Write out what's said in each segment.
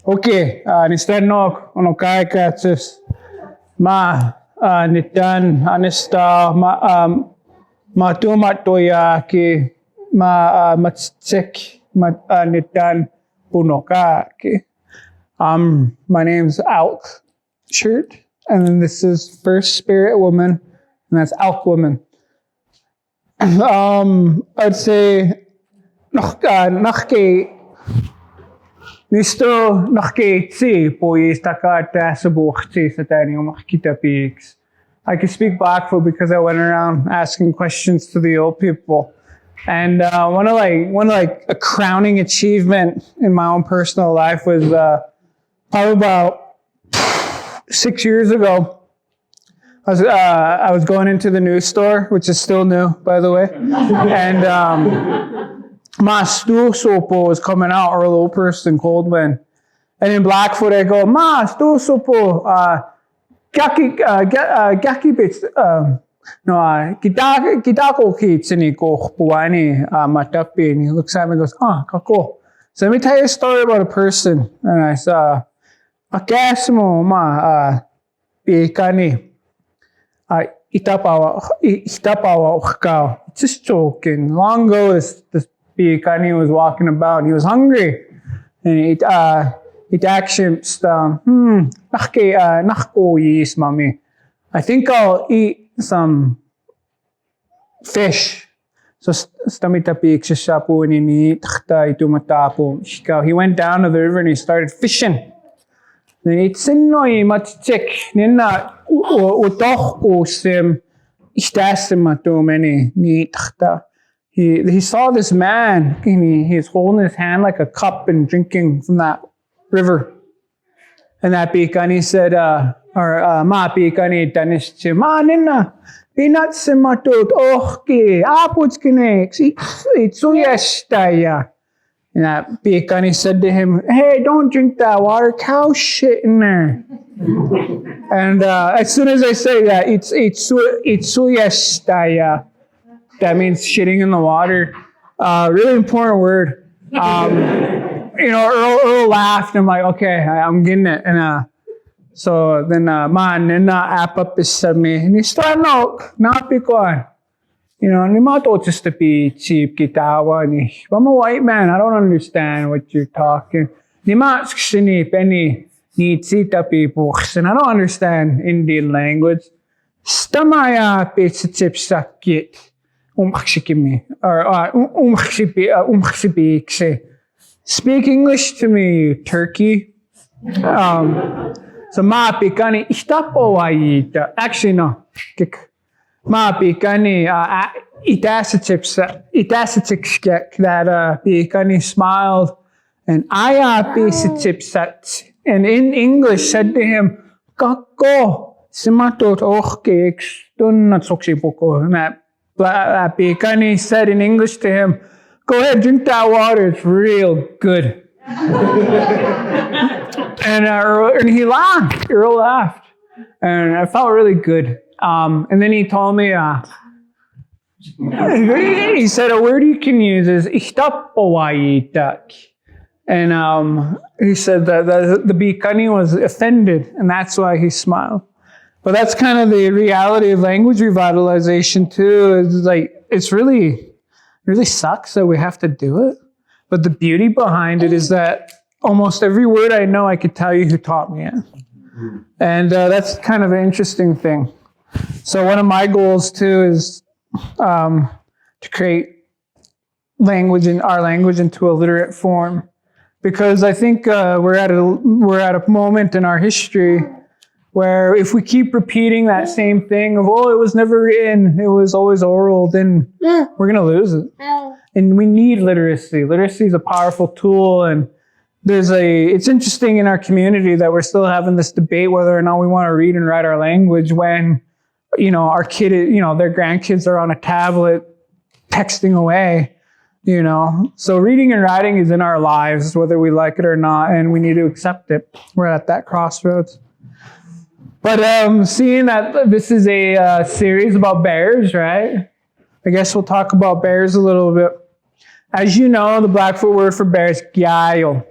Okay, nistannog onokaikätsis nitan anista ma tumattoyaki matsik nitan punokaki. My name's Alk Shirt, and then this is First Spirit Woman, and that's Alk Woman. I'd say I can speak Blackfoot because I went around asking questions to the old people. And one of a crowning achievement in my own personal life was probably about 6 years ago. I was going into the news store, which is still new, by the way, and my stool sopo was coming out, or a little person, cold wind. And in Blackfoot, I go, ma stool sopo, gaki bits, kitako kitsini ko puani matapi. And he looks at me and goes, kako. So let me tell you a story about a person. And I saw, akasmo ma Piikuni. Itapawa ukao. Just joking. Long ago, this Piikuni was walking about and he was hungry. And it actually mami. I think I'll eat some fish. So he went down to the river and he started fishing. Then he said, he saw this man, and he's holding his hand like a cup and drinking from that river. And that Piikuni said, ma Piikuni danische, ma nina, pinats matut ohki, aputskinex, itsuyestaya. And that Piikuni said to him, hey, don't drink that water, cow shit in there. And as soon as I say that, itsuyestaya. That means shitting in the water. Really important word. Earl laughed. I'm like, okay, I'm getting it. And so then, nina apap is me. And he started not pikon. Ni mato just to be cheap kitawa. I'm a white man. I don't understand what you're talking. Ni matskshini penny ni tsita people. And I don't understand Indian language. Stamaya pitsipsakit. Speak English to me, turkey. So ma Piikuni istapowayita. Actually, no. Ma Piikuni itasitipskek that Piikuni smiled, and aya pisitipsat, and in English said to him, kako simatot ochkeks tunnatsokshipoko. And that Piikuni said in English to him, go ahead, drink that water, it's real good. And he laughed, Earl laughed. And I felt really good. And then he told me, he said a word you can use is ishtapowayitak. And he said that the Piikuni was offended, and that's why he smiled. But that's kind of the reality of language revitalization too. It's like, it really sucks that we have to do it. But the beauty behind it is that almost every word I know, I could tell you who taught me it. And that's kind of an interesting thing. So one of my goals too is to create our language into a literate form. Because I think we're at a moment in our history where if we keep repeating that same thing of, it was never written, it was always oral, then we're going to lose it. And we need literacy. Literacy is a powerful tool. And it's interesting in our community that we're still having this debate whether or not we want to read and write our language when, our kid, their grandkids are on a tablet texting away, So reading and writing is in our lives, whether we like it or not, and we need to accept it. We're at that crossroads. But seeing that this is a series about bears, right? I guess we'll talk about bears a little bit. As you know, the Blackfoot word for bear is Kyīyiitsinikssin.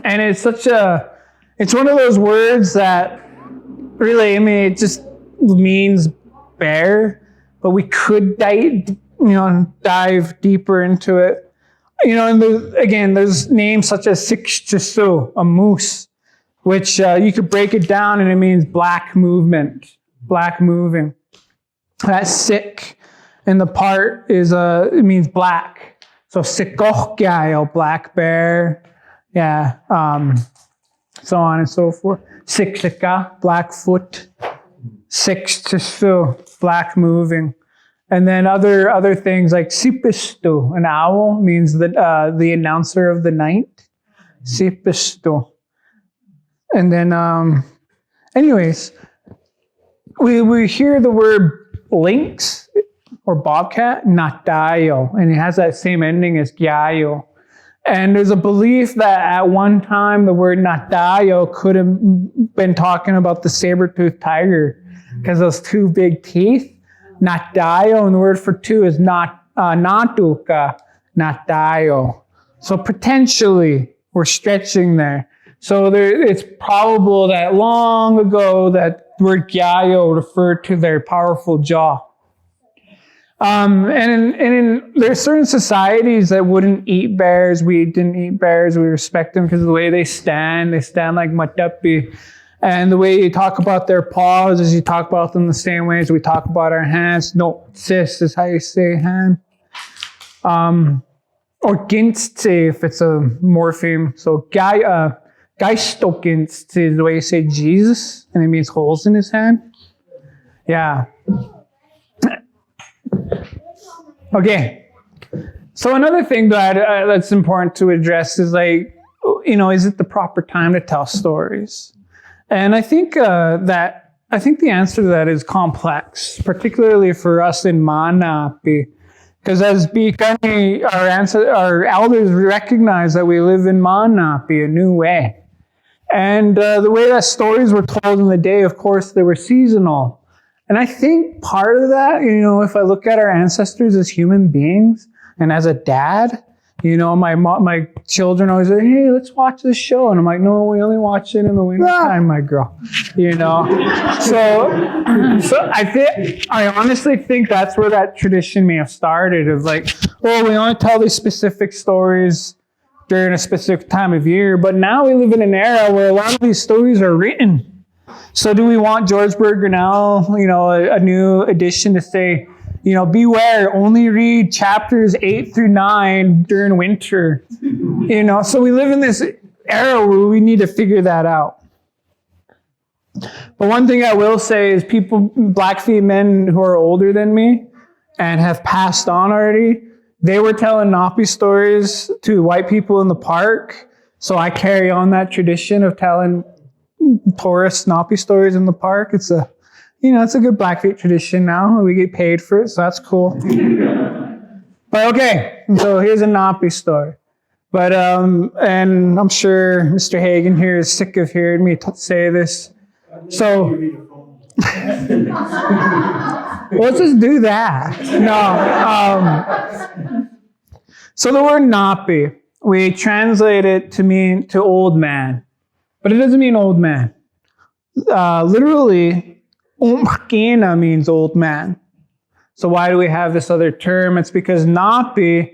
And it's it's one of those words that really, I mean, it just means bear, but we could dive deeper into it. And there's names such as Sikchisu, a moose, which you could break it down and it means black movement, black moving. That sick in the part it means black. So Sikohkyayo, black bear, yeah, so on and so forth. Siksika, black foot. Sikchisu, black moving. And then other things like Sipistu, an owl, means the announcer of the night. Sipistu. And then, anyways, we hear the word lynx or bobcat, natayo, and it has that same ending as gyayo. And there's a belief that at one time the word natayo could have been talking about the saber-toothed tiger because those two big teeth. Natayo, and the word for two is natuka, natayo. So potentially we're stretching there. So it's probable that long ago that the word gyayo referred to their powerful jaw. And there's certain societies that wouldn't eat bears. We didn't eat bears. We respect them because of the way they stand. They stand like matapi. And the way you talk about their paws is you talk about them the same way as we talk about our hands. No, sis is how you say hand. Or ginste if it's a morpheme. So geistoginste is the way you say Jesus, and it means holes in his hand. Yeah. Okay. So another thing that's important to address is is it the proper time to tell stories? And I think the answer to that is complex, particularly for us in Manapi, because as Piikuni, our elders recognize that we live in Manapi, a new way, and the way that stories were told in the day, of course, they were seasonal, and I think part of that, if I look at our ancestors as human beings and as a dad. My children always say, hey, let's watch this show. And I'm like, no, we only watch it in the winter time, my girl. So I honestly think that's where that tradition may have started of we only tell these specific stories during a specific time of year. But now we live in an era where a lot of these stories are written. So do we want George Berger now, a new edition to say, beware, only read chapters 8 through 9 during winter. So we live in this era where we need to figure that out. But one thing I will say is Blackfeet men who are older than me and have passed on already, they were telling Napi stories to white people in the park. So I carry on that tradition of telling tourist Napi stories in the park. It's a good Blackfeet tradition now. We get paid for it, so that's cool. But okay, so here's a Napi story. But, and I'm sure Mr. Hagen here is sick of hearing me say this. So, let's just do that. No. So the word Napi, we translate it to mean to old man. But it doesn't mean old man. Literally, Umkina means old man. So why do we have this other term? It's because Napi,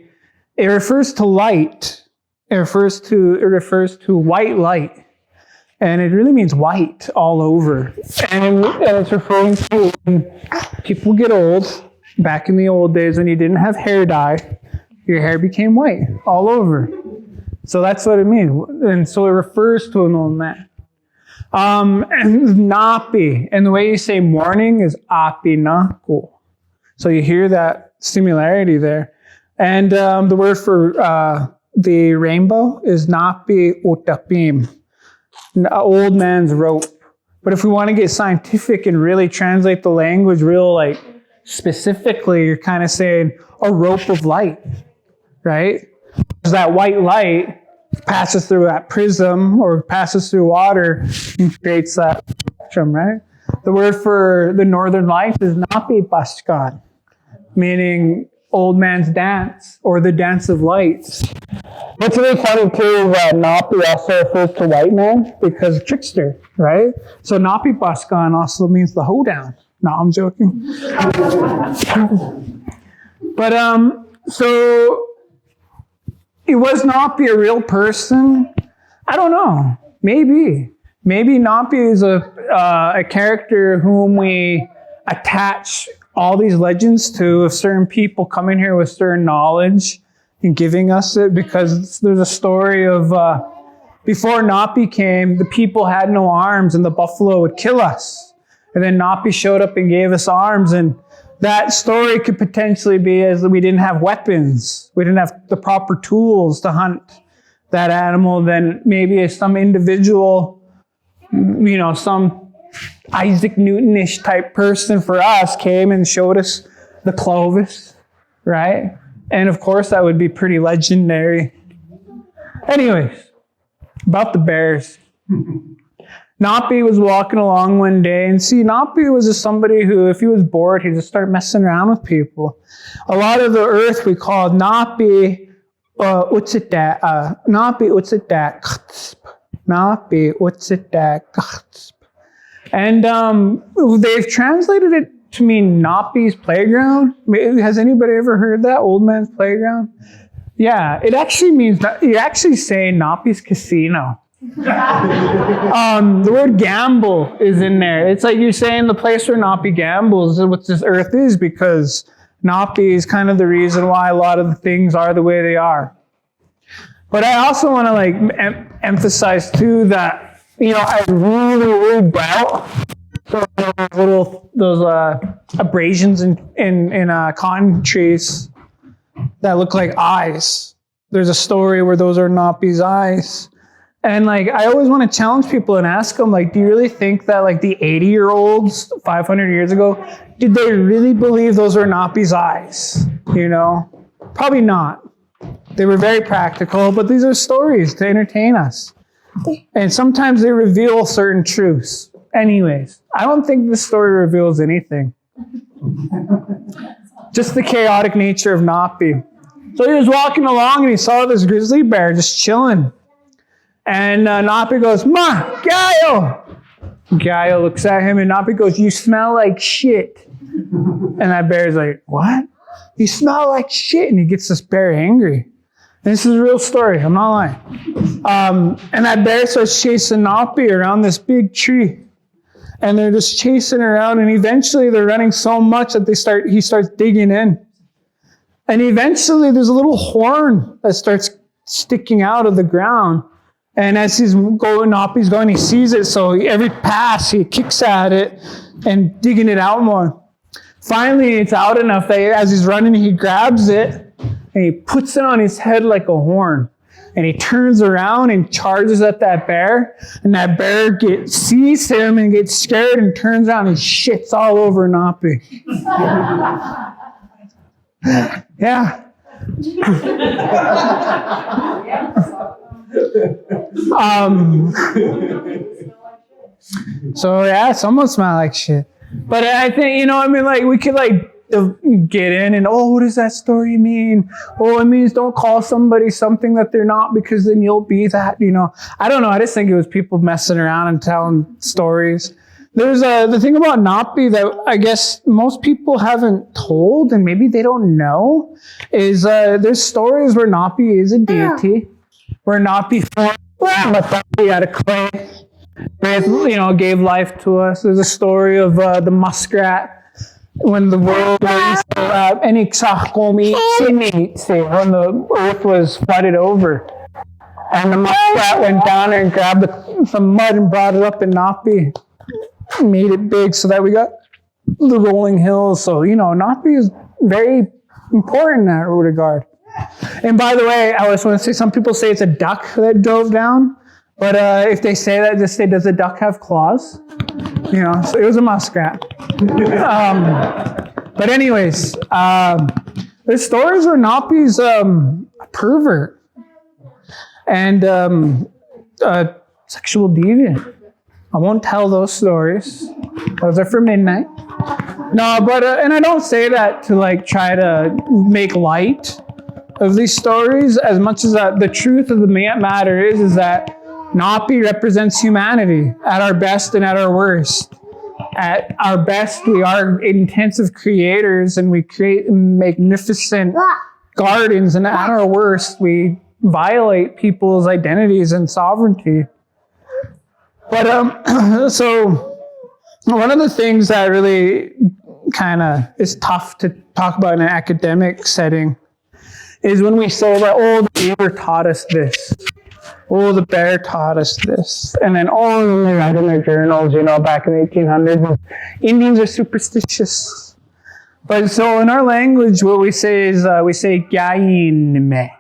it refers to light. It refers to white light. And it really means white all over. And it's referring to when people get old, back in the old days when you didn't have hair dye, your hair became white all over. So that's what it means. And so it refers to an old man. And Napi, and the way you say morning is apinaku. So you hear that similarity there. And the word for the rainbow is Napi utapim, old man's rope. But if we want to get scientific and really translate the language real specifically, you're kind of saying a rope of light, right? Because that white light passes through that prism or passes through water and creates that spectrum, right? The word for the northern lights is Napi Paskan, meaning old man's dance, or the dance of lights. What's really funny too is that Napi also refers to white man because trickster, right? So Napi Paskan also means the hoedown. No, I'm joking. But so was Napi a real person? I don't know. Maybe Napi is a character whom we attach all these legends to, of certain people coming here with certain knowledge and giving us it, because there's a story of before Napi came, the people had no arms and the buffalo would kill us. And then Napi showed up and gave us arms, and that story could potentially be as we didn't have weapons. We didn't have the proper tools to hunt that animal. Then maybe some individual, some Isaac Newton-ish type person for us came and showed us the Clovis, right? And of course, that would be pretty legendary. Anyways, about the bears. Napi was walking along one day, and Napi was just somebody who, if he was bored, he'd just start messing around with people. A lot of the earth we called Napi, Utsitak, Napi Utsitak, Napi Utsitak. And they've translated it to mean Napi's playground. Has anybody ever heard that? Old man's playground? Yeah, it actually means, you're actually saying Napi's casino. The word gamble is in there. It's like you're saying the place where Napi gambles is what this earth is, because Napi is kind of the reason why a lot of the things are the way they are. But I also want to emphasize too that, I really doubt those abrasions in cotton trees that look like eyes. There's a story where those are Napi's eyes. And I always want to challenge people and ask them, do you really think that the 80-year-olds 500 years ago, did they really believe those were Napi's eyes? Probably not. They were very practical, but these are stories to entertain us. And sometimes they reveal certain truths. Anyways, I don't think this story reveals anything. Just the chaotic nature of Napi. So he was walking along and he saw this grizzly bear just chilling. And Napi goes, "Ma, Gaio!" Gaio looks at him and Napi goes, "You smell like shit." And that bear's like, "What? You smell like shit." And he gets this bear angry. And this is a real story, I'm not lying. And that bear starts chasing Napi around this big tree. And they're just chasing around, and eventually they're running so much that he starts digging in. And eventually there's a little horn that starts sticking out of the ground. And as Napi's going, he sees it, so every pass he kicks at it and digging it out more. Finally, it's out enough that as he's running, he grabs it and he puts it on his head like a horn. And he turns around and charges at that bear. And that bear sees him and gets scared and turns around and shits all over Napi. Yeah. So yeah, someone smell like shit. But I think, we could get in and, what does that story mean? It means don't call somebody something that they're not, because then you'll be that, I don't know. I just think it was people messing around and telling stories. There's the thing about Napi that I guess most people haven't told, and maybe they don't know, is there's stories where Napi is a deity, where Napi formed out of clay, gave life to us. There's a story of the muskrat when the world was when the earth was flooded over, and the muskrat went down there and grabbed some mud and brought it up in Napi, made it big so that we got the rolling hills. So Napi is very important in that regard. And by the way, I just want to say, some people say it's a duck that drove down, but if they say that, just say, does a duck have claws? So it was a muskrat. But anyways, there's stories where Napi's a pervert and a sexual deviant. I won't tell those stories. Those are for midnight. No, but, and I don't say that to like try to make light of these stories as much as the truth of the matter is that Napi represents humanity at our best and at our worst. At our best, we are intensive creators and we create magnificent gardens, and at our worst, we violate people's identities and sovereignty. But so one of the things that really kind of is tough to talk about in an academic setting is when we say that, oh, the beaver taught us this. Oh, the bear taught us this. And then, oh, they write in their journals, back in the 1800s, Indians are superstitious. But so in our language, what we say is, we say, Kyīyiitsinikssin.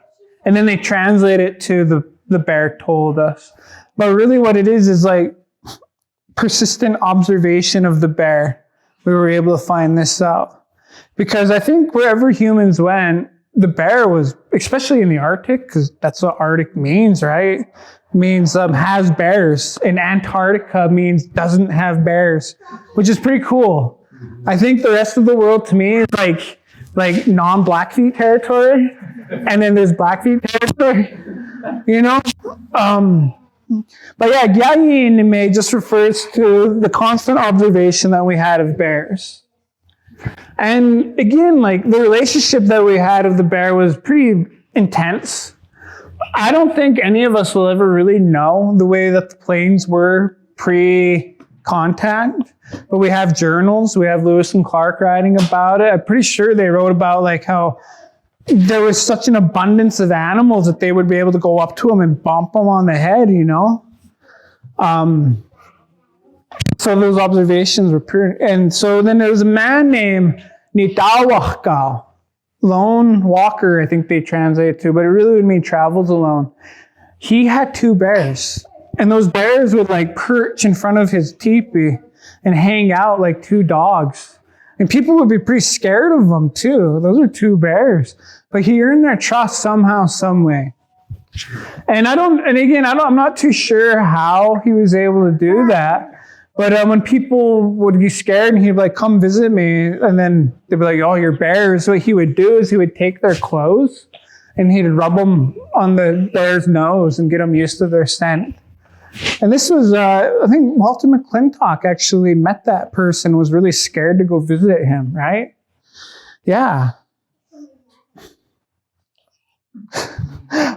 And then they translate it to the bear told us. But really what it is like persistent observation of the bear. We were able to find this out. Because I think wherever humans went, the bear was, especially in the Arctic, because that's what Arctic means, right? It means has bears. And Antarctica means doesn't have bears, which is pretty cool. I think the rest of the world to me is like non-Blackfeet territory, and then there's Blackfeet territory, But yeah, Kyīyiitsinikssin just refers to the constant observation that we had of bears. And again, like the relationship that we had of the bear was pretty intense. I don't think any of us will ever really know the way that the plains were pre-contact, but we have journals. We have Lewis and Clark writing about it. I'm pretty sure they wrote about like how there was such an abundance of animals that they would be able to go up to them and bump them on the head, So those observations were pretty, and so then there was a man named Nitawakau, lone walker, I think they translate it to, but it really would mean travels alone. He had 2 bears, and those bears would like perch in front of his teepee and hang out like 2 dogs. And people would be pretty scared of them too. Those are 2 bears. But he earned their trust somehow, some way. And I'm not too sure how he was able to do that. But when people would be scared and he'd be like, come visit me, and then they'd be like, oh, you're bears. What he would do is he would take their clothes and he'd rub them on the bear's nose and get them used to their scent. And this was, I think Walter McClintock actually met that person, was really scared to go visit him, right? Yeah.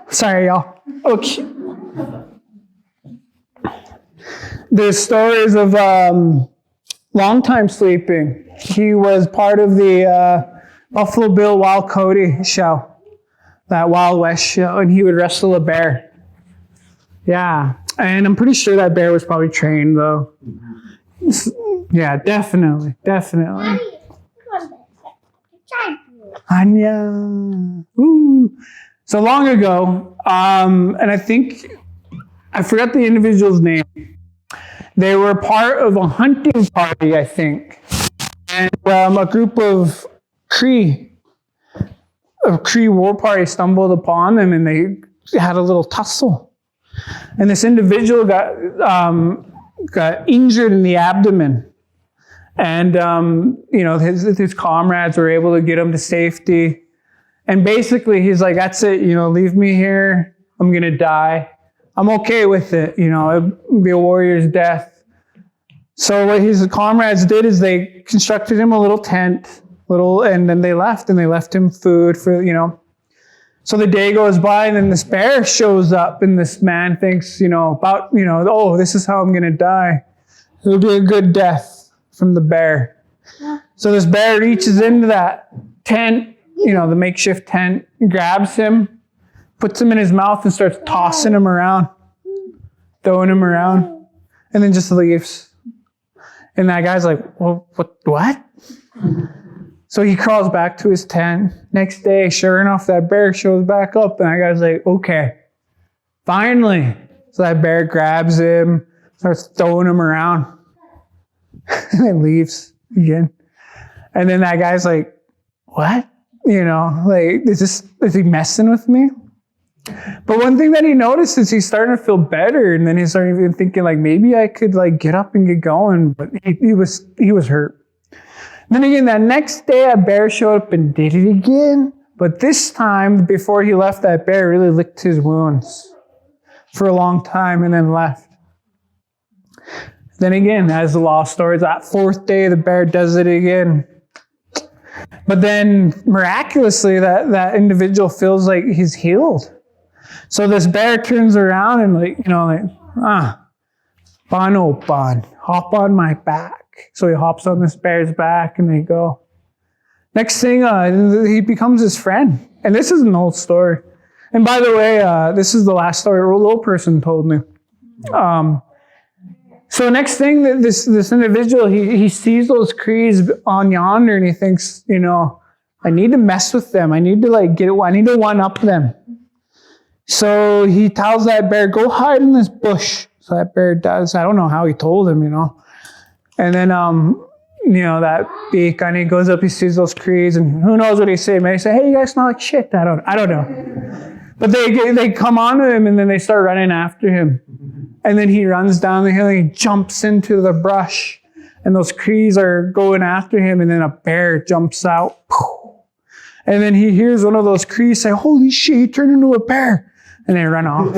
Sorry, y'all. Okay. There's stories of long time sleeping. He was part of the Buffalo Bill Wild Cody show, that Wild West show, and he would wrestle a bear. Yeah. And I'm pretty sure that bear was probably trained, though. Yeah, definitely. Anya. Ooh. So long ago, and I think, I forgot the individual's name. They were part of a hunting party, I think. And a group of Cree war party stumbled upon them, and they had a little tussle. And this individual got injured in the abdomen. And, his comrades were able to get him to safety. And basically, he's like, that's it, leave me here. I'm going to die. I'm okay with it. It'd be a warrior's death. So what his comrades did is they constructed him a little tent, and then they left him food for, So the day goes by, and then this bear shows up, and this man thinks, oh, this is how I'm going to die. It'll be a good death from the bear. So this bear reaches into that tent, the makeshift tent, grabs him, puts him in his mouth, and starts tossing him around, throwing him around, and then just leaves. And that guy's like, well, what? So he crawls back to his tent. Next day, sure enough, that bear shows back up. And that guy's like, okay, finally. So that bear grabs him, starts throwing him around, and then leaves again. And then that guy's like, what? Is he messing with me? But one thing that he noticed is he's starting to feel better. And then he's starting even thinking, maybe I could, get up and get going. But he was hurt. Then again, that next day, a bear showed up and did it again. But this time, before he left, that bear really licked his wounds for a long time and then left. Then again, as the law stories, that fourth day, the bear does it again. But then miraculously, that individual feels like he's healed. So this bear turns around and Ban, hop on my back. So he hops on this bear's back and they go. Next thing, he becomes his friend. And this is an old story. And by the way, this is the last story a little person told me. So next thing, this individual, he sees those Crees on yonder and he thinks, I need to mess with them. I need to I need to one-up them. So he tells that bear, go hide in this bush. So that bear does. I don't know how he told him, And then, that Piikuni goes up, he sees those Crees, and who knows what he say. Maybe say, hey, you guys smell like shit. I don't know. But they come on to him, and then they start running after him. And then he runs down the hill, and he jumps into the brush. And those Crees are going after him, and then a bear jumps out. And then he hears one of those Crees say, holy shit, he turned into a bear. And they run off.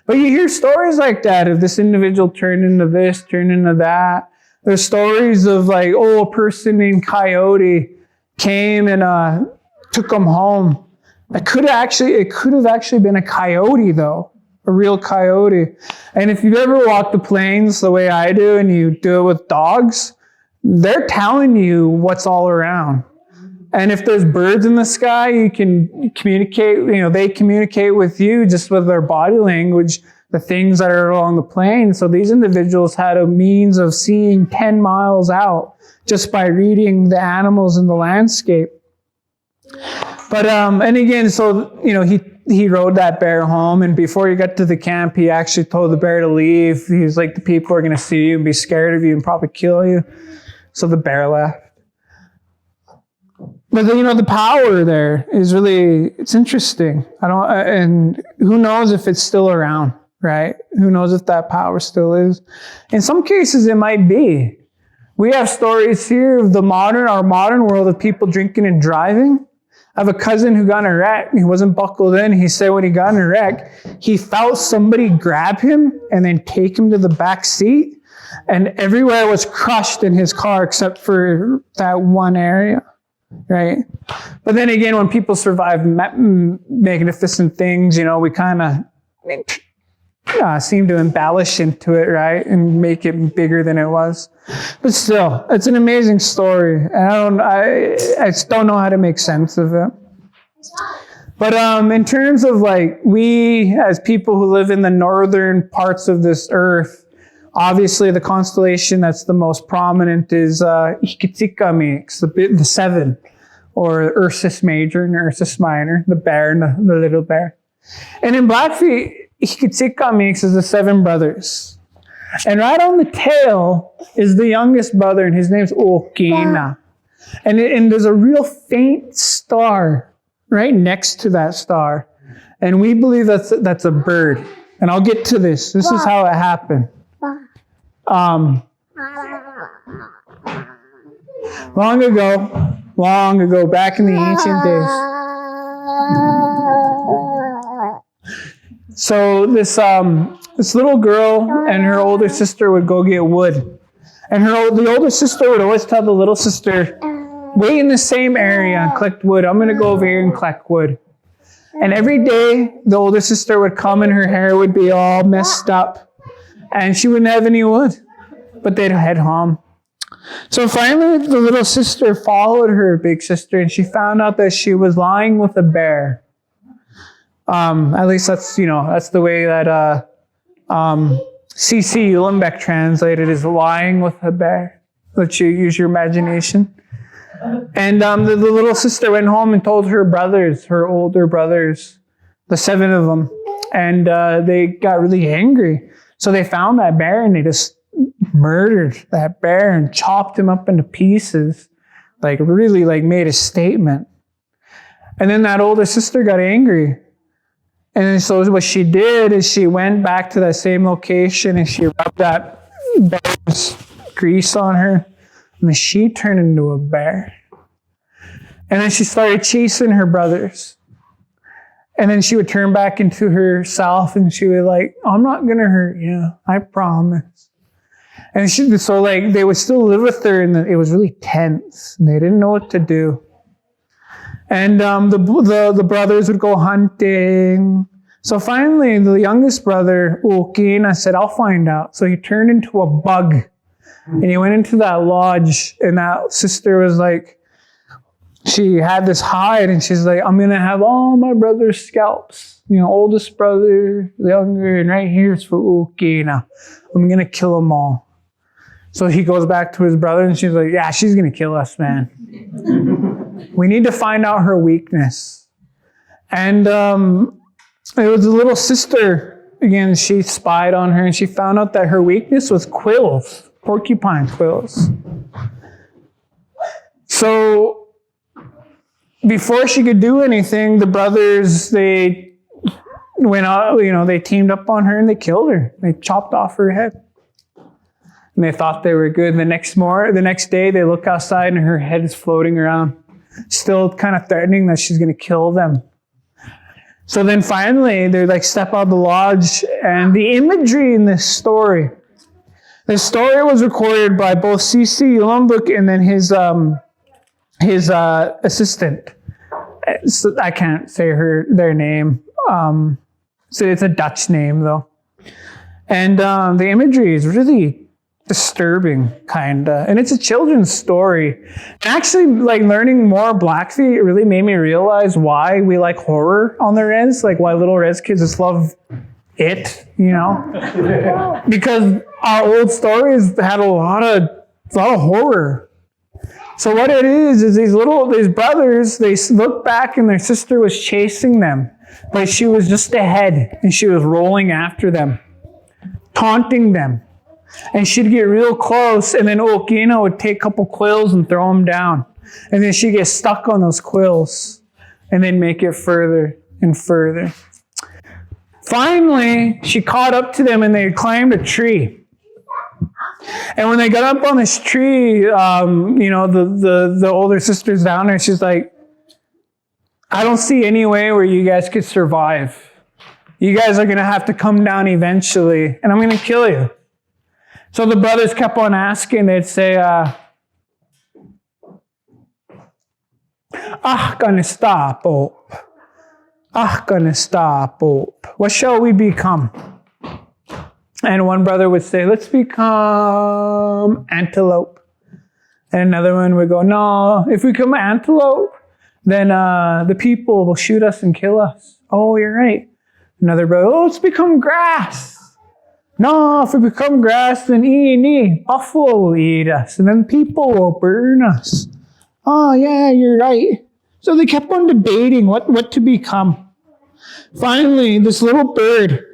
But you hear stories like that of this individual turned into this, turned into that. There's stories of a person named Coyote came and took him home. It could have actually been a coyote though, a real coyote. And if you've ever walked the plains the way I do and you do it with dogs, they're telling you what's all around. And if there's birds in the sky, you can communicate, they communicate with you just with their body language, the things that are along the plain. So these individuals had a means of seeing 10 miles out just by reading the animals in the landscape. But, and again, so, he rode that bear home, and before he got to the camp, he actually told the bear to leave. He was like, the people are going to see you and be scared of you and probably kill you. So the bear left. But the power there is really, it's interesting. And who knows if it's still around, right? Who knows if that power still is? In some cases, it might be. We have stories here of our modern world of people drinking and driving. I have a cousin who got in a wreck. He wasn't buckled in. He said when he got in a wreck, he felt somebody grab him and then take him to the back seat. And everywhere was crushed in his car except for that one area. Right? But then again, when people survive magnificent things, we kind of seem to embellish into it, right? And make it bigger than it was. But still, it's an amazing story. And I just don't know how to make sense of it. But in terms of we as people who live in the northern parts of this earth, obviously the constellation that's the most prominent is Kyīyiitsinikssin, the seven, or Ursus Major and Ursus Minor, the bear and the little bear. And in Blackfeet, Kyīyiitsinikssin is the seven brothers. And right on the tail is the youngest brother, and his name's Okina. And there's a real faint star right next to that star. And we believe that's a bird. And I'll get to this. This is how it happened. Long ago, back in the ancient days. So this little girl and her older sister would go get wood. And the older sister would always tell the little sister, wait in the same area and collect wood. I'm going to go over here and collect wood. And every day, the older sister would come and her hair would be all messed up. And she wouldn't have any wood. But they'd head home. So finally, the little sister followed her big sister, and she found out that she was lying with a bear. At least that's the way that C.C. Uhlenbeck translated is lying with a bear. Let you use your imagination. And the little sister went home and told her brothers, her older brothers, the seven of them, and they got really angry. So they found that bear and they just murdered that bear and chopped him up into pieces, really made a statement. And then that older sister got angry. And then so what she did is she went back to that same location and she rubbed that bear's grease on her, And then she turned into a bear. And then she started chasing her brothers. And then she would turn back into herself and she would like, I'm not going to hurt you. I promise. And so like they would still live with her and it was really tense. And they didn't know what to do. And the brothers would go hunting. So finally, the youngest brother, Ukina, said, I'll find out. So he turned into a bug. And he went into that lodge. And that sister was like, she had this hide. And she's like, I'm going to have all my brother's scalps. You know, oldest brother, younger. And right here is for Ukina. I'm going to kill them all. So he goes back to his brother. And she's like, yeah, she's going to kill us, man. We need to find out her weakness. And it was a little sister. Again, she spied on her and she found out that her weakness was quills, porcupine quills. So before she could do anything, the brothers, they went out, they teamed up on her and they killed her. They chopped off her head. And they thought they were good. The next day, they look outside and her head is floating around, still kind of threatening that she's going to kill them. So then finally, they like step out of the lodge, and the imagery in this story was recorded by both C.C. Ullambuk and then his assistant. So I can't say their name. So it's a Dutch name though, and the imagery is really disturbing, kinda, and it's a children's story. And actually, like learning more Blackfeet, it really made me realize why we like horror on the res, like why little res kids just love it, because our old stories had a lot of horror. So what it is these brothers, they look back and their sister was chasing them, but she was just ahead and she was rolling after them, taunting them. And she'd get real close, and then Okina would take a couple quills and throw them down. And then she'd get stuck on those quills, and then make it further and further. Finally, she caught up to them, and they climbed a tree. And when they got up on this tree, the older sister's down there. She's like, I don't see any way where you guys could survive. You guys are going to have to come down eventually, and I'm going to kill you. So the brothers kept on asking. They'd say, gonna stop, Op. Gonna stop, Op. What shall we become? And one brother would say, let's become antelope. And another one would go, no, if we become antelope, then the people will shoot us and kill us. Oh, you're right. Another brother, let's become grass. No, if we become grass, then buffalo will eat us, and then people will burn us. Oh, yeah, you're right. So they kept on debating what to become. Finally, this little bird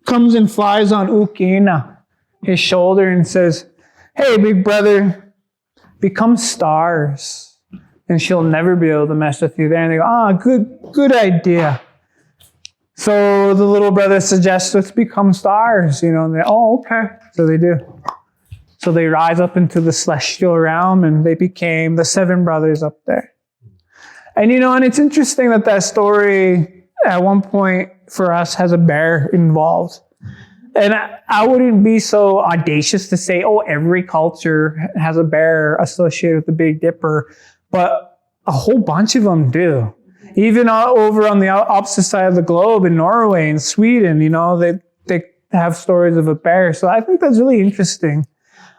comes and flies on Ukina, his shoulder, and says, hey, big brother, become stars, and she'll never be able to mess with you there. And they go, good idea. So the little brother suggests, let's become stars, and they, okay. So they do. So they rise up into the celestial realm, and they became the 7 brothers up there. And and it's interesting that story at one point for us has a bear involved. And I wouldn't be so audacious to say, every culture has a bear associated with the Big Dipper, but a whole bunch of them do. Even over on the opposite side of the globe in Norway and Sweden, they have stories of a bear. So I think that's really interesting.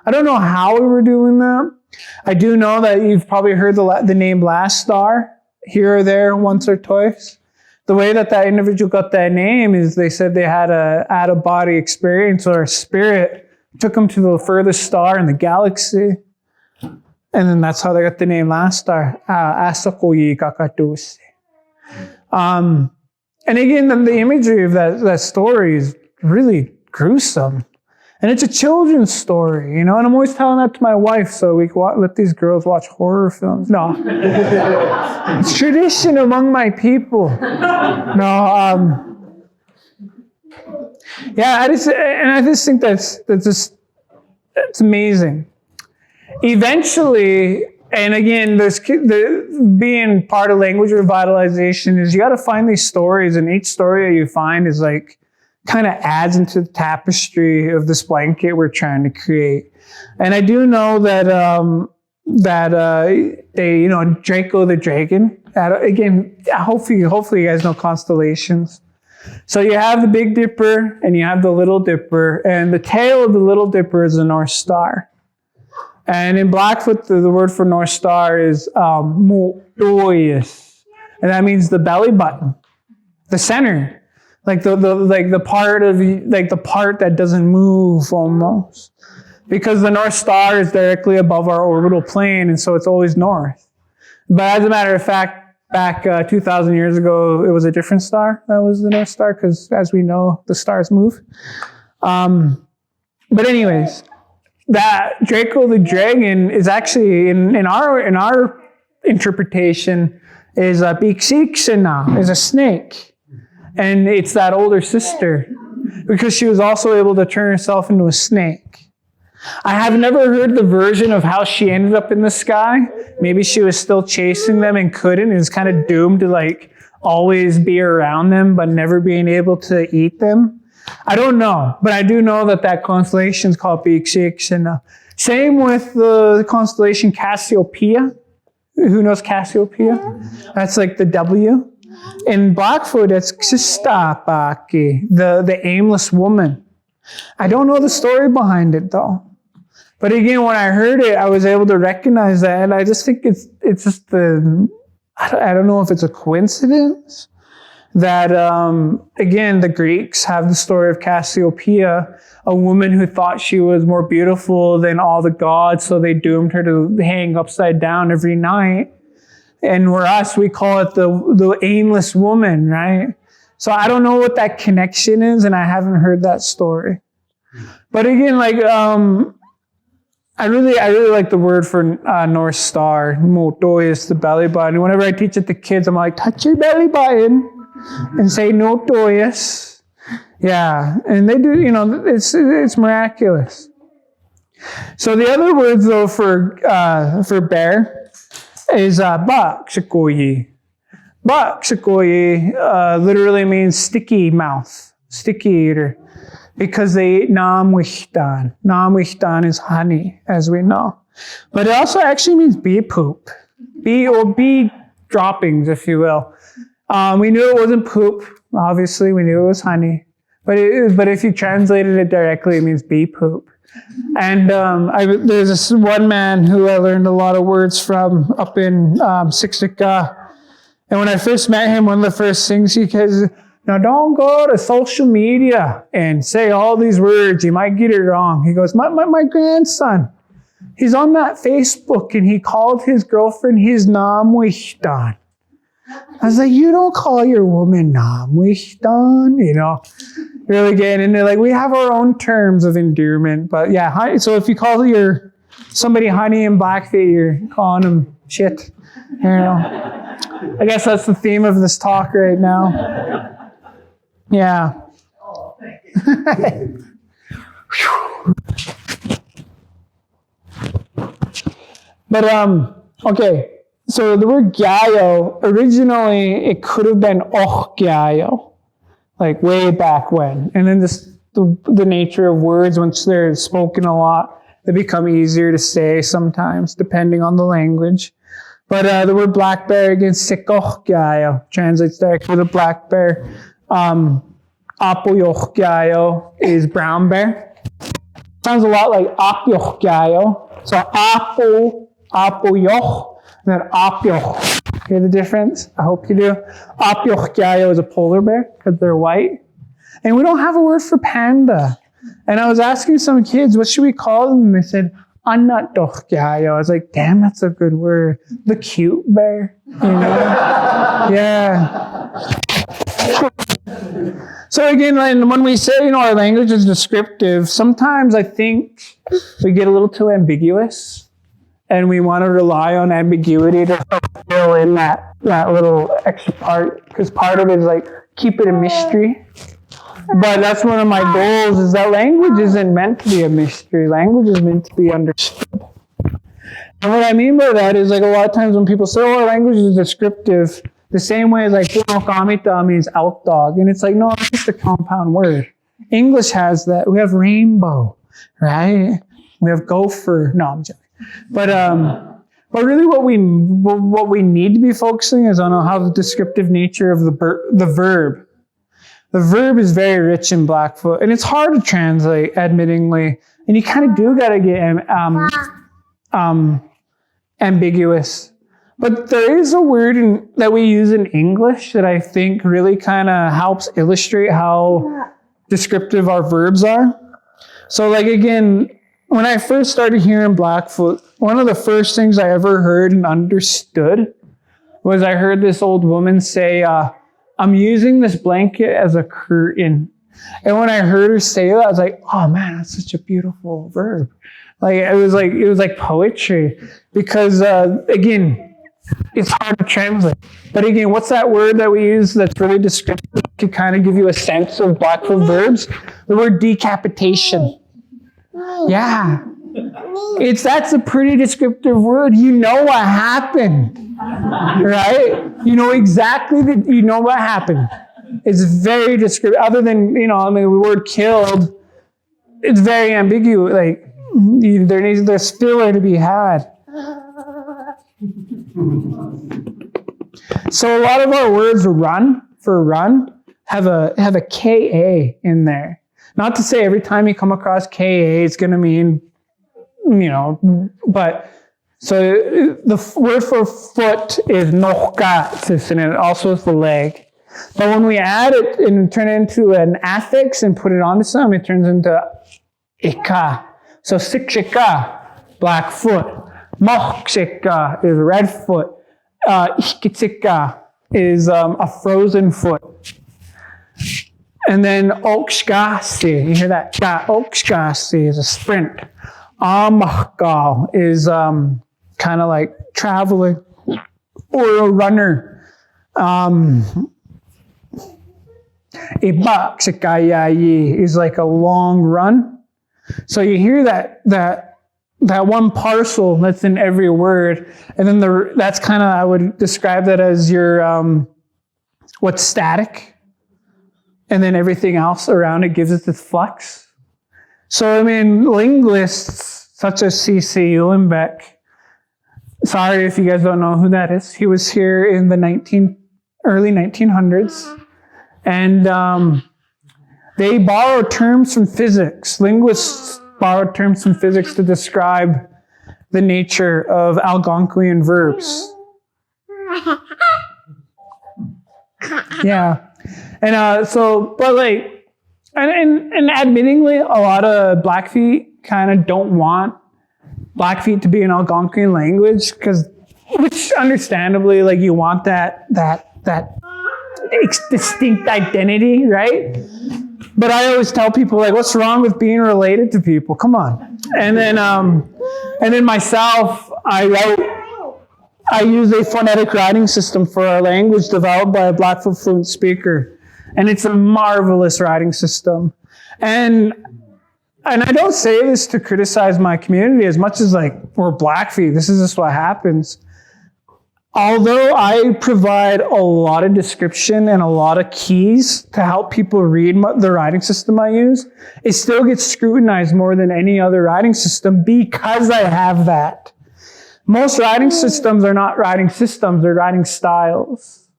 I don't know how we were doing that. I do know that you've probably heard the name Last Star here or there once or twice. The way that individual got that name is they said they had a out-of-body experience, or a spirit took them to the furthest star in the galaxy. And then that's how they got the name Last Star. Kyīyiitsinikssin. And again, the imagery of that story is really gruesome. And it's a children's story, and I'm always telling that to my wife, so we can let these girls watch horror films. No. It's tradition among my people. No, yeah, I just think that's amazing. eventually, and again, being part of language revitalization is you got to find these stories, and each story that you find is like kind of adds into the tapestry of this blanket we're trying to create. And I do know that they, Draco the dragon. Again, hopefully you guys know constellations. So you have the Big Dipper and you have the Little Dipper, and the tail of the Little Dipper is the North Star. And in Blackfoot, the word for North Star is mo'toyas, and that means the belly button, the center, like the part that doesn't move almost, because the North Star is directly above our orbital plane, and so it's always north. But as a matter of fact, back 2,000 years ago, it was a different star that was the North Star, because as we know, the stars move. But anyways, that Draco the dragon is actually in our interpretation is a Kyīyiitsinikssin, is a snake, and it's that older sister, because she was also able to turn herself into a snake. I have never heard the version of how she ended up in the sky. Maybe she was still chasing them and couldn't, and was kind of doomed to like always be around them, but never being able to eat them. I don't know, but I do know that constellation is called Kyīyiitsinikssin. Same with the constellation Cassiopeia. Who knows Cassiopeia? That's like the W. In Blackfoot, it's Xistapaki, the aimless woman. I don't know the story behind it though. But again, when I heard it, I was able to recognize that, and I just think it's just I don't know if it's a coincidence that, again, the Greeks have the story of Cassiopeia, a woman who thought she was more beautiful than all the gods, so they doomed her to hang upside down every night. And for us, we call it the aimless woman, right? So I don't know what that connection is, and I haven't heard that story. But again, like, I really like the word for North Star. Mo'toyas, the belly button. Whenever I teach it to kids, I'm like, touch your belly button and say mo'toyas. Yeah, and they do. It's miraculous. So the other words though for bear is bakshikoyi. Bakshikoyi literally means sticky mouth, sticky eater, because they eat namwichtan. Namwichtan is honey, as we know. But it also actually means bee poop. Bee droppings, if you will. We knew it wasn't poop. Obviously, we knew it was honey. But if you translated it directly, it means bee poop. And there's this one man who I learned a lot of words from up in Siksika. And when I first met him, one of the first things he says, now don't go to social media and say all these words. You might get it wrong. He goes, my grandson, he's on that Facebook and he called his girlfriend his namwichtan. I was like, you don't call your woman namwichtan, really getting into like, we have our own terms of endearment. But yeah, so if you call somebody honey in Blackfeet, you're calling them shit. I guess that's the theme of this talk right now. Yeah. Oh, thank you. But okay. So the word gyayo, originally it could have been gyayo, like way back when. And then the nature of words, once they're spoken a lot, they become easier to say sometimes, depending on the language. But the word black bear, again, gyayo, translates directly to black bear. Gyayo is brown bear. Sounds a lot like gyayo. So apoyoch. And then apyoch. Hear the difference? I hope you do. Gyayo is a polar bear because they're white. And we don't have a word for panda. And I was asking some kids, what should we call them? And they said, Gyayo. I was like, damn, that's a good word. The cute bear. Yeah. So again, when we say, our language is descriptive, sometimes I think we get a little too ambiguous. And we want to rely on ambiguity to fill in that little extra part, because part of it is like keep it a mystery. But that's one of my goals, is that language isn't meant to be a mystery. Language is meant to be understood. And what I mean by that is like a lot of times when people say, oh, our language is descriptive, the same way as like puno kamita means elk dog. And it's like, no, it's just a compound word. English has that. We have rainbow, right? We have gopher. No, I'm joking. But really what we need to be focusing is on how the descriptive nature of the verb. The verb is very rich in Blackfoot, and it's hard to translate, admittingly. And you kind of do got to get ambiguous. But there is a word that we use in English that I think really kind of helps illustrate how descriptive our verbs are. So like again, when I first started hearing Blackfoot, one of the first things I ever heard and understood was I heard this old woman say, I'm using this blanket as a curtain. And when I heard her say that, I was like, oh man, that's such a beautiful verb. Like it was like poetry. Because again, it's hard to translate. But again, what's that word that we use that's really descriptive to kind of give you a sense of Blackfoot verbs? The word decapitation. Yeah. That's a pretty descriptive word. You know what happened, right? You know exactly you know what happened. It's very descriptive. Other than, the word killed, it's very ambiguous. Like, there's filler to be had. So a lot of our words run have a KA in there. Not to say every time you come across KA, it's going to mean, but so the word for foot is nohka, and it also is the leg. But when we add it and turn it into an affix and put it onto something, it turns into ika. So sikshika, black foot. Mochshika is red foot. Ikitsika is a frozen foot. And then okshkasi, you hear that? Okshkasi is a sprint. Amachgal is kind of like traveling or a runner. Ibakshikayayi is like a long run. So you hear that one parcel that's in every word, and then that's kind of, I would describe that as your what's static. And then everything else around it gives it this flux. So, linguists such as C.C. Uhlenbeck, sorry if you guys don't know who that is. He was here in the early 1900s. And they borrowed terms from physics. Linguists borrowed terms from physics to describe the nature of Algonquian verbs. Yeah. And and admittingly, a lot of Blackfeet kind of don't want Blackfeet to be an Algonquian language, which understandably, like, you want that distinct identity, right? But I always tell people, like, what's wrong with being related to people? Come on. And then myself, I use a phonetic writing system for our language developed by a Blackfoot fluent speaker. And it's a marvelous writing system. And I don't say this to criticize my community as much as, like, we're Blackfeet. This is just what happens. Although I provide a lot of description and a lot of keys to help people read the writing system I use, it still gets scrutinized more than any other writing system because I have that. Most writing systems are not writing systems, they're writing styles.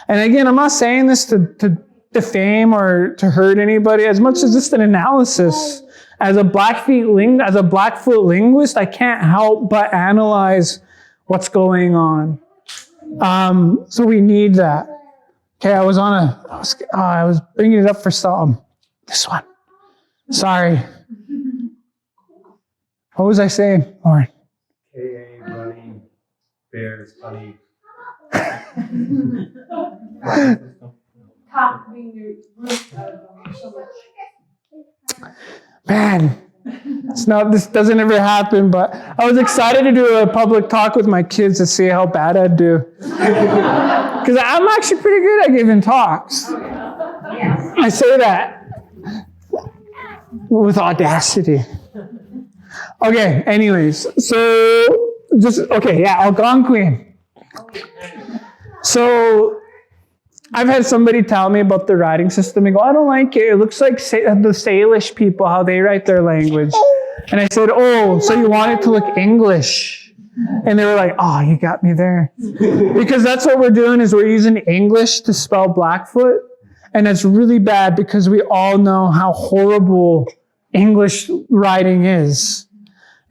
And again, I'm not saying this to defame or to hurt anybody as much as just an analysis. As a Blackfoot linguist, I can't help but analyze what's going on. So we need that. Okay, I was bringing it up for some. This one. Sorry. What was I saying, Lauren? K.A. running, bears, funny. Man, this doesn't ever happen, but I was excited to do a public talk with my kids to see how bad I'd do. Because I'm actually pretty good at giving talks. I say that with audacity. Okay, anyways, so Algonquin. So I've had somebody tell me about the writing system and go, I don't like it. It looks like the Salish people, how they write their language. And I said, oh, so you want it to look English? And they were like, oh, you got me there. Because that's what we're doing is we're using English to spell Blackfoot. And it's really bad because we all know how horrible English writing is.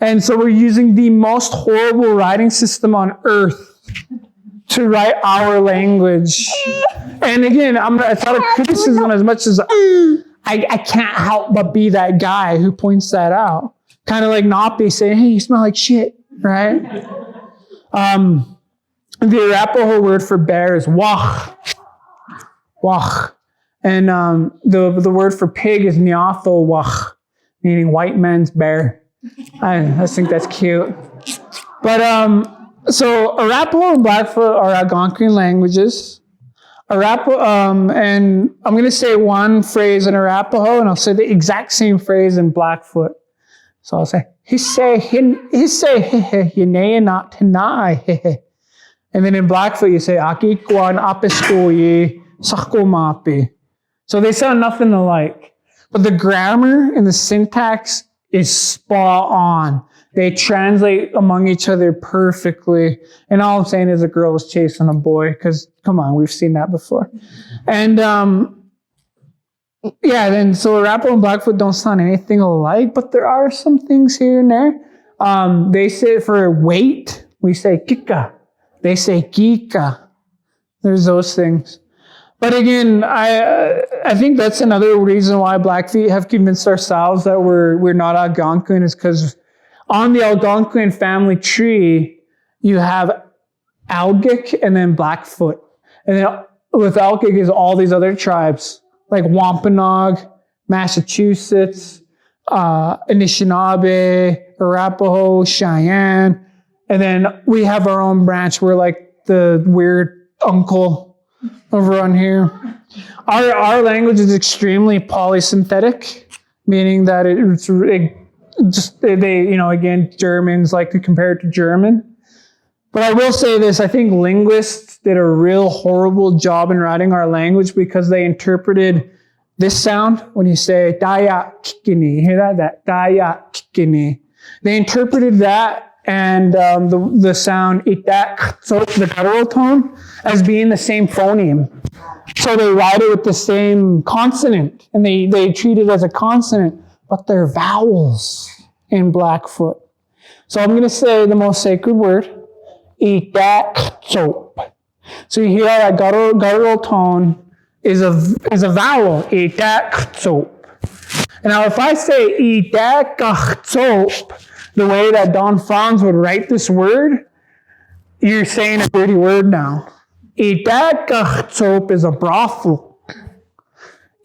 And so we're using the most horrible writing system on earth to write our language. And again, it's not a criticism as much as I can't help but be that guy who points that out. Kind of like Napi saying, hey, you smell like shit, right? The Arapaho word for bear is wach. Wach. And the word for pig is niatho wach, meaning white man's bear. I think that's cute. But so Arapaho and Blackfoot are Algonquin languages. Arapaho, and I'm going to say one phrase in Arapaho, and I'll say the exact same phrase in Blackfoot. So I'll say, and then in Blackfoot you say, akikwan apiskoyi sakomapi. So they sound nothing alike. But the grammar and the syntax is spot on. They translate among each other perfectly. And all I'm saying is a girl was chasing a boy, because, come on, we've seen that before. And, then so Arapaho and Blackfoot don't sound anything alike, but there are some things here and there. They say for weight, we say kika. They say kika. There's those things. But again, I think that's another reason why Blackfeet have convinced ourselves that we're not Algonquin, is because on the Algonquin family tree, you have Algic and then Blackfoot. And then with Algic is all these other tribes, like Wampanoag, Massachusetts, Anishinaabe, Arapaho, Cheyenne. And then we have our own branch. We're like the weird uncle over on here. Our language is extremely polysynthetic, meaning that again, Germans like to compare it to German. But I will say this, I think linguists did a real horrible job in writing our language because they interpreted this sound when you say daya kikini. You hear that daya kikini. They interpreted that and the sound itak, so the guttural tone, as being the same phoneme. So they write it with the same consonant, and they treat it as a consonant, but they're vowels in Blackfoot. So I'm going to say the most sacred word, itak soap. So you hear that guttural tone is a vowel, itak soap. And now if I say itak soap, the way that Don Franz would write this word, you're saying a dirty word now. Itak is a brothel.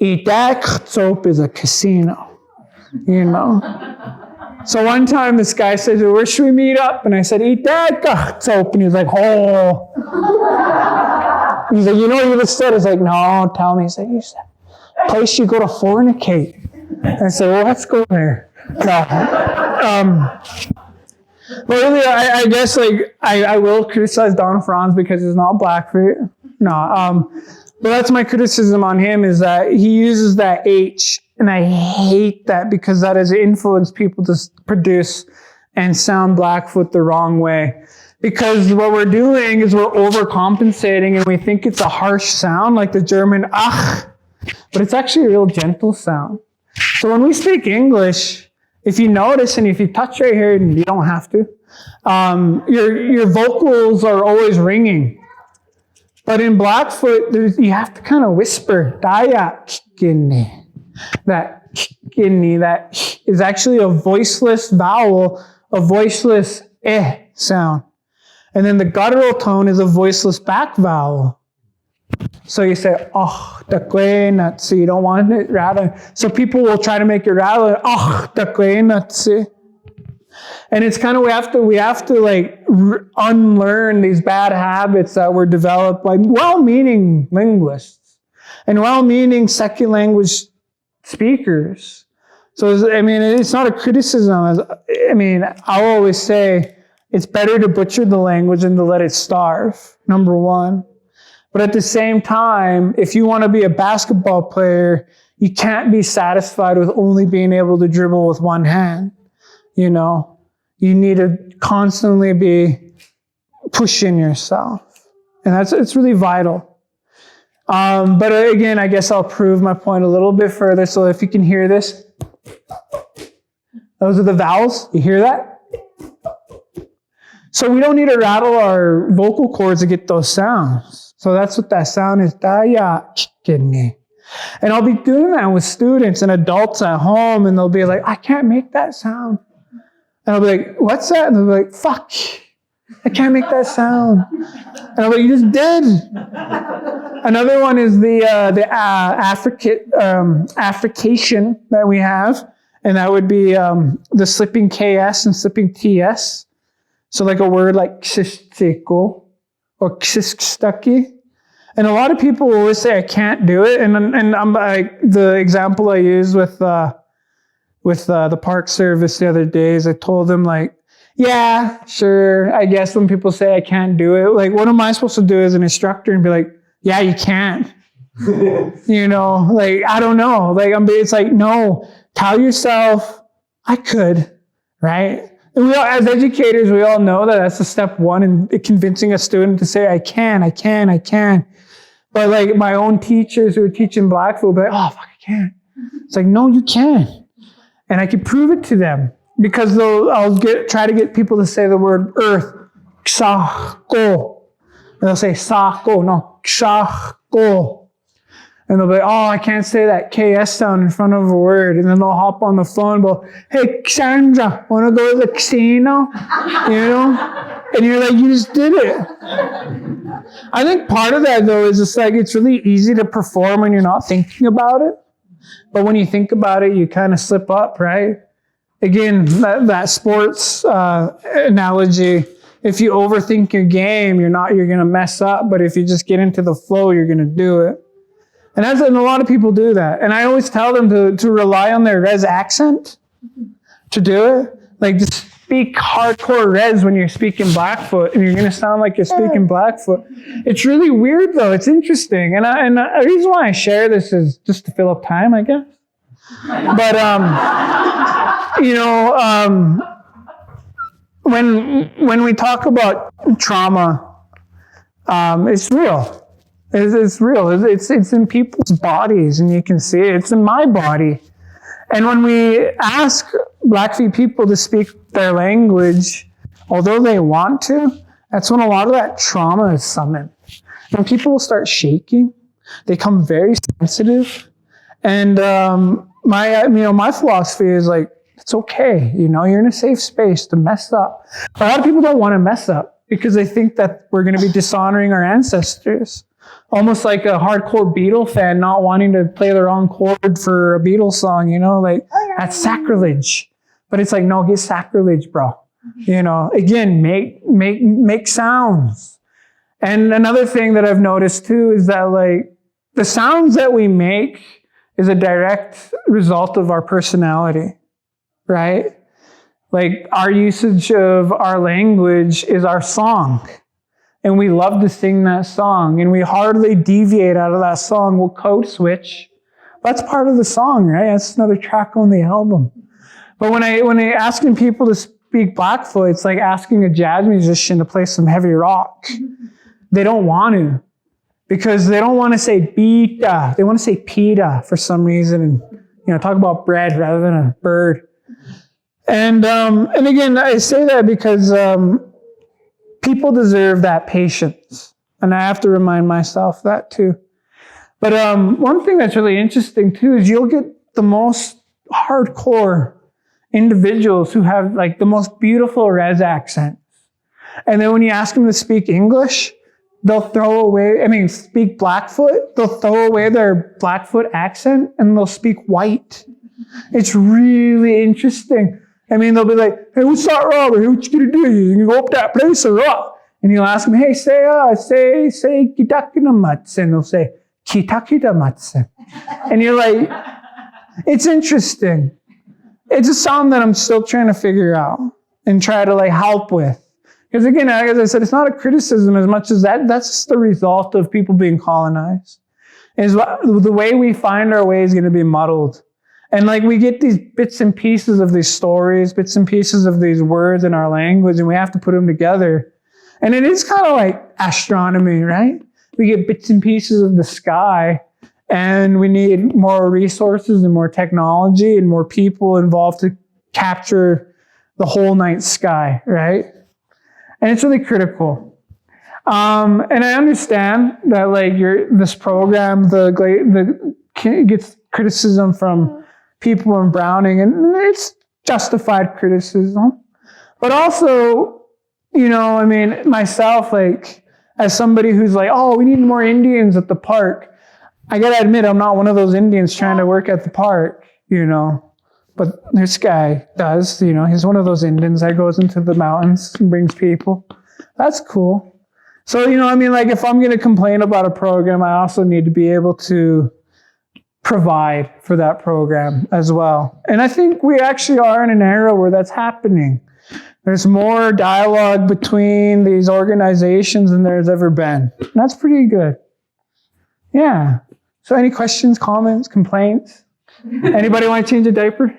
Itak is a casino. You know? So one time this guy said, where should we meet up? And I said, Itak. And he's like, oh. He's like, you know what you just said? He's like, no, tell me. He's like, you said, place you go to fornicate. And I said, well, let's go there. No. But really, I guess like I will criticize Don Franz because he's not Blackfeet. No. But that's my criticism on him, is that he uses that H, and I hate that because that has influenced people to produce and sound Blackfoot the wrong way. Because what we're doing is we're overcompensating, and we think it's a harsh sound like the German ach, but it's actually a real gentle sound. So when we speak English, if you notice, and if you touch right here, and you don't have to, your vocals are always ringing. But in Blackfoot, you have to kind of whisper. Daya kikini. That kikini, that is actually a voiceless vowel, a voiceless eh sound. And then the guttural tone is a voiceless back vowel. So you say, oh, so you don't want it rather. So people will try to make it rather, oh, and it's kind of, we have to like unlearn these bad habits that were developed by well-meaning linguists and well-meaning second language speakers. So, I mean, it's not a criticism. I mean, I'll always say It's better to butcher the language than to let it starve, number one. But at the same time, if you want to be a basketball player, you can't be satisfied with only being able to dribble with one hand. You know, you need to constantly be pushing yourself. And it's really vital. But again, I guess I'll prove my point a little bit further. So if you can hear this, those are the vowels. You hear that? So we don't need to rattle our vocal cords to get those sounds. So that's what that sound is. Kyīyiitsinikssin. And I'll be doing that with students and adults at home, and they'll be like, I can't make that sound. And I'll be like, what's that? And they'll be like, fuck, I can't make that sound. And I'll be like, you just did. Another one is the affrication that we have, and that would be the slipping KS and slipping TS. So like a word like Kyīyiitsinikssin or Kyīyiitsinikssin. And a lot of people will always say I can't do it. And I'm like, the example I used with the park service the other day is I told them like, yeah, sure. I guess when people say I can't do it, like what am I supposed to do as an instructor and be like, yeah, you can't. You know, like, I don't know. Like, it's like, no, tell yourself I could, right? And we all, as educators, we all know that that's the step one in convincing a student to say, I can. But like my own teachers who are teaching Blackfoot will be like, oh, fuck, I can't. It's like, no, you can. And I can prove it to them because I'll try to get people to say the word earth, ksako. And they'll say sako, no, ksako. And they'll be like, oh, I can't say that KS sound in front of a word. And then they'll hop on the phone and go, hey, Cassandra, want to go to the casino? You know? And you're like, you just did it. I think part of that, though, is just like it's really easy to perform when you're not thinking about it. But when you think about it, you kind of slip up, right? Again, that sports analogy, if you overthink your game, you're going to mess up. But if you just get into the flow, you're going to do it. And a lot of people do that. And I always tell them to rely on their res accent to do it. Like, just speak hardcore res when you're speaking Blackfoot, and you're going to sound like you're speaking Blackfoot. It's really weird, though. It's interesting. And the reason why I share this is just to fill up time, I guess. But, when we talk about trauma, it's real. It's real. It's in people's bodies, and you can see it. It's in my body. And when we ask Blackfeet people to speak their language, although they want to, that's when a lot of that trauma is summoned. When people start shaking, they become very sensitive. And my philosophy is like, it's okay. You know, you're in a safe space to mess up. A lot of people don't want to mess up because they think that we're going to be dishonoring our ancestors. Almost like a hardcore Beatle fan not wanting to play the wrong chord for a Beatles song, you know, like that's sacrilege. But it's like, no, get sacrilege, bro. You know, again, make sounds. And another thing that I've noticed too is that like the sounds that we make is a direct result of our personality, right? Like our usage of our language is our song. And we love to sing that song, and we hardly deviate out of that song. We'll code switch. That's part of the song, right? That's another track on the album. But when I asking people to speak Blackfoot, it's like asking a jazz musician to play some heavy rock. They don't want to, because they don't want to say pita. They want to say pita for some reason, and talk about bread rather than a bird. And again, I say that because people deserve that patience. And I have to remind myself that too. But one thing that's really interesting too is you'll get the most hardcore individuals who have like the most beautiful res accents. And then when you ask them to speak English, they'll speak Blackfoot, they'll throw away their Blackfoot accent and they'll speak white. It's really interesting. I mean, they'll be like, hey, what's up, Robert? What you gonna do? You gonna go up that place or what? And you'll ask them, hey, say Kyīyiitsinikssin. And they'll say, Kyīyiitsinikssin. And you're like, it's interesting. It's a sound that I'm still trying to figure out and try to like help with. Because again, as I said, it's not a criticism as much as that's just the result of people being colonized. Is the way we find our way is going to be muddled. And like we get these bits and pieces of these stories, bits and pieces of these words in our language, and we have to put them together. And it is kind of like astronomy, right? We get bits and pieces of the sky, and we need more resources and more technology and more people involved to capture the whole night sky, right? And it's really critical. And I understand that like this program, gets criticism from people in Browning, and it's justified criticism. But also, I mean, myself, like, as somebody who's like, oh, we need more Indians at the park. I gotta admit, I'm not one of those Indians trying to work at the park, But this guy does, he's one of those Indians that goes into the mountains and brings people. That's cool. So, I mean, like, if I'm gonna complain about a program, I also need to be able to provide for that program as well. And I think we actually are in an era where that's happening. There's more dialogue between these organizations than there's ever been. And that's pretty good. Yeah. So any questions, comments, complaints? Anybody want to change a diaper?